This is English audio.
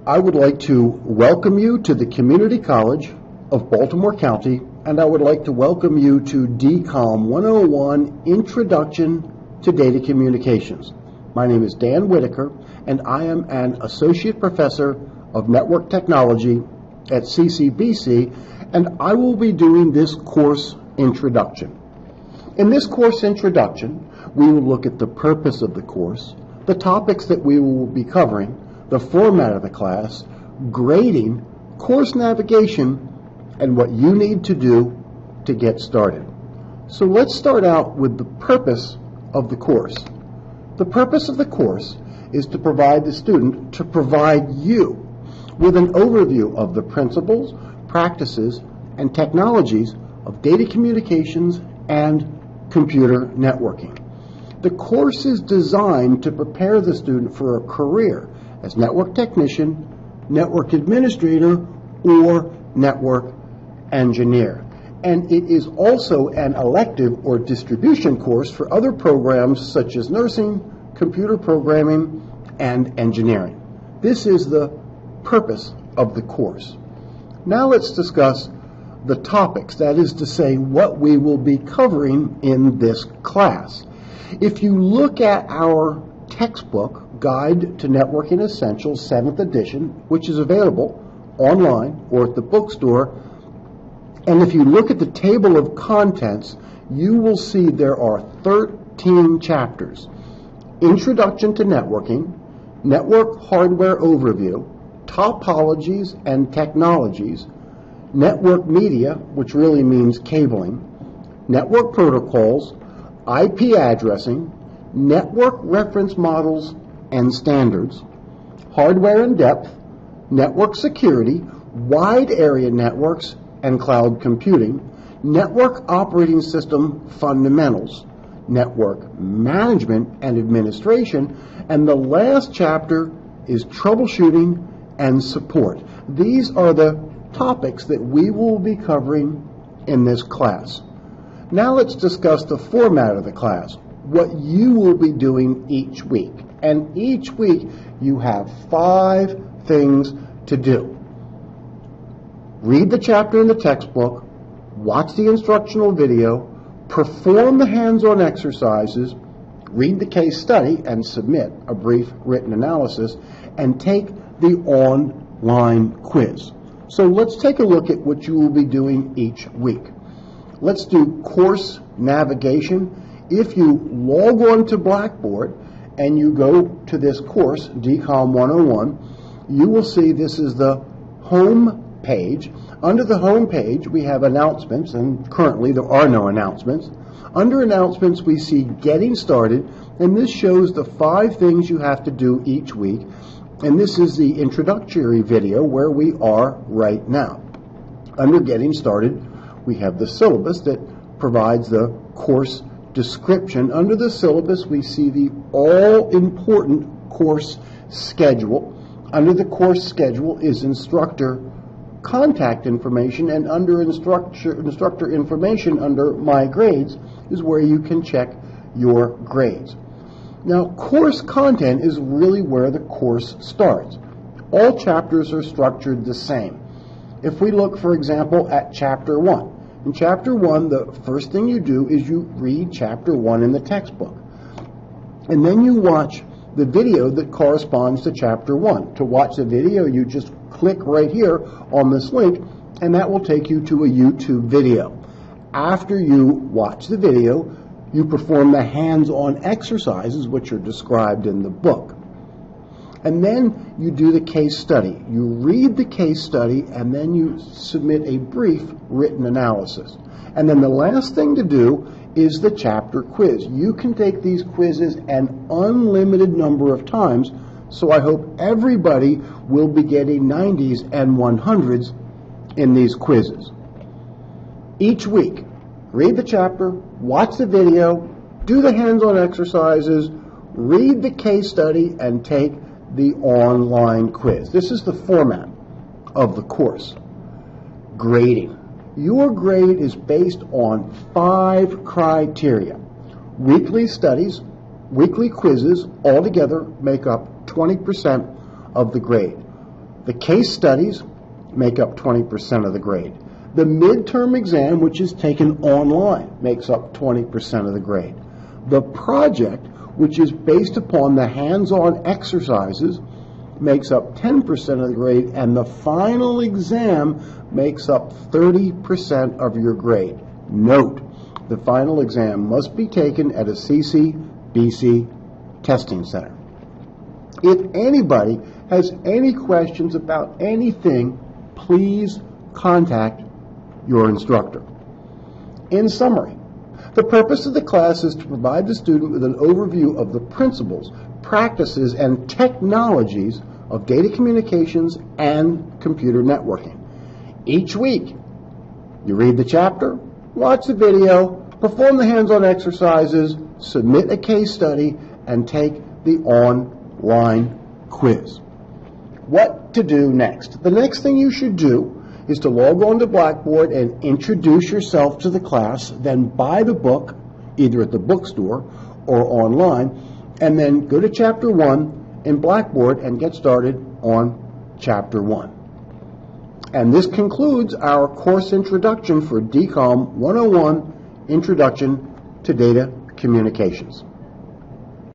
I would like to welcome you to the Community College of Baltimore County, and I would like to welcome you to DCOM101 Introduction to Data Communications. My name is Dan Whitaker, and I am an Associate Professor of Network Technology at CCBC, and I will be doing this course introduction. In this course introduction, we will look at the purpose of the course, the topics that we will be covering, the format of the class, grading, course navigation, and what you need to do to get started. So let's start out with the purpose of the course. The purpose of the course is to provide the student, to provide you with an overview of the principles, practices, and technologies of data communications and computer networking. The course is designed to prepare the student for a career as network technician, network administrator, or network engineer. And it is also an elective or distribution course for other programs such as nursing, computer programming, and engineering. This is the purpose of the course. Now let's discuss the topics, that is to say, what we will be covering in this class. If you look at our textbook, Guide to Networking Essentials, 7th edition, which is available online or at the bookstore, and if you look at the table of contents, you will see there are 13 chapters. Introduction to Networking, Network Hardware Overview, Topologies and Technologies, Network Media, which really means cabling, Network Protocols, IP Addressing, Network Reference Models and Standards, Hardware in Depth, Network Security, Wide Area Networks and Cloud Computing, Network Operating System Fundamentals, Network Management and Administration, and the last chapter is Troubleshooting and Support. These are the topics that we will be covering in this class. Now let's discuss the format of the class, what you will be doing each week. And each week you have 5 things to do. Read the chapter in the textbook, watch the instructional video, perform the hands-on exercises, read the case study and submit a brief written analysis, and take the online quiz. So let's take a look at what you will be doing each week. Let's do course navigation. If you log on to Blackboard and you go to this course, DCOM 101, you will see this is the home page. Under the home page, we have announcements, and currently there are no announcements. Under announcements, we see Getting Started, and this shows the 5 things you have to do each week. And this is the introductory video where we are right now. Under Getting Started, we have the syllabus that provides the course description. Under the syllabus, we see the all-important course schedule. Under the course schedule is instructor contact information, and under instructor information, under My Grades, is where you can check your grades. Now, course content is really where the course starts. All chapters are structured the same. If we look, for example, at Chapter 1, in Chapter 1, the first thing you do is you read Chapter 1 in the textbook. And then you watch the video that corresponds to Chapter 1. To watch the video, you just click right here on this link, and that will take you to a YouTube video. After you watch the video, you perform the hands-on exercises which are described in the book. And then you do the case study. You read the case study, and then you submit a brief written analysis. And then the last thing to do is the chapter quiz. You can take these quizzes an unlimited number of times, so I hope everybody will be getting 90s and 100s in these quizzes. Each week, read the chapter, watch the video, do the hands-on exercises, read the case study, and take the online quiz. This is the format of the course. Grading. Your grade is based on 5 criteria. Weekly studies, weekly quizzes, altogether make up 20% of the grade. The case studies make up 20% of the grade. The midterm exam, which is taken online, makes up 20% of the grade. The project, which is based upon the hands-on exercises, makes up 10% of the grade, and the final exam makes up 30% of your grade. Note, the final exam must be taken at a CCBC testing center. If anybody has any questions about anything, please contact your instructor. In summary, the purpose of the class is to provide the student with an overview of the principles, practices, and technologies of data communications and computer networking. Each week, you read the chapter, watch the video, perform the hands-on exercises, submit a case study, and take the online quiz. What to do next? The next thing you should do is to log on to Blackboard and introduce yourself to the class, then buy the book, either at the bookstore or online, and then go to Chapter 1 in Blackboard and get started on Chapter 1. And this concludes our course introduction for DCOM 101 Introduction to Data Communications.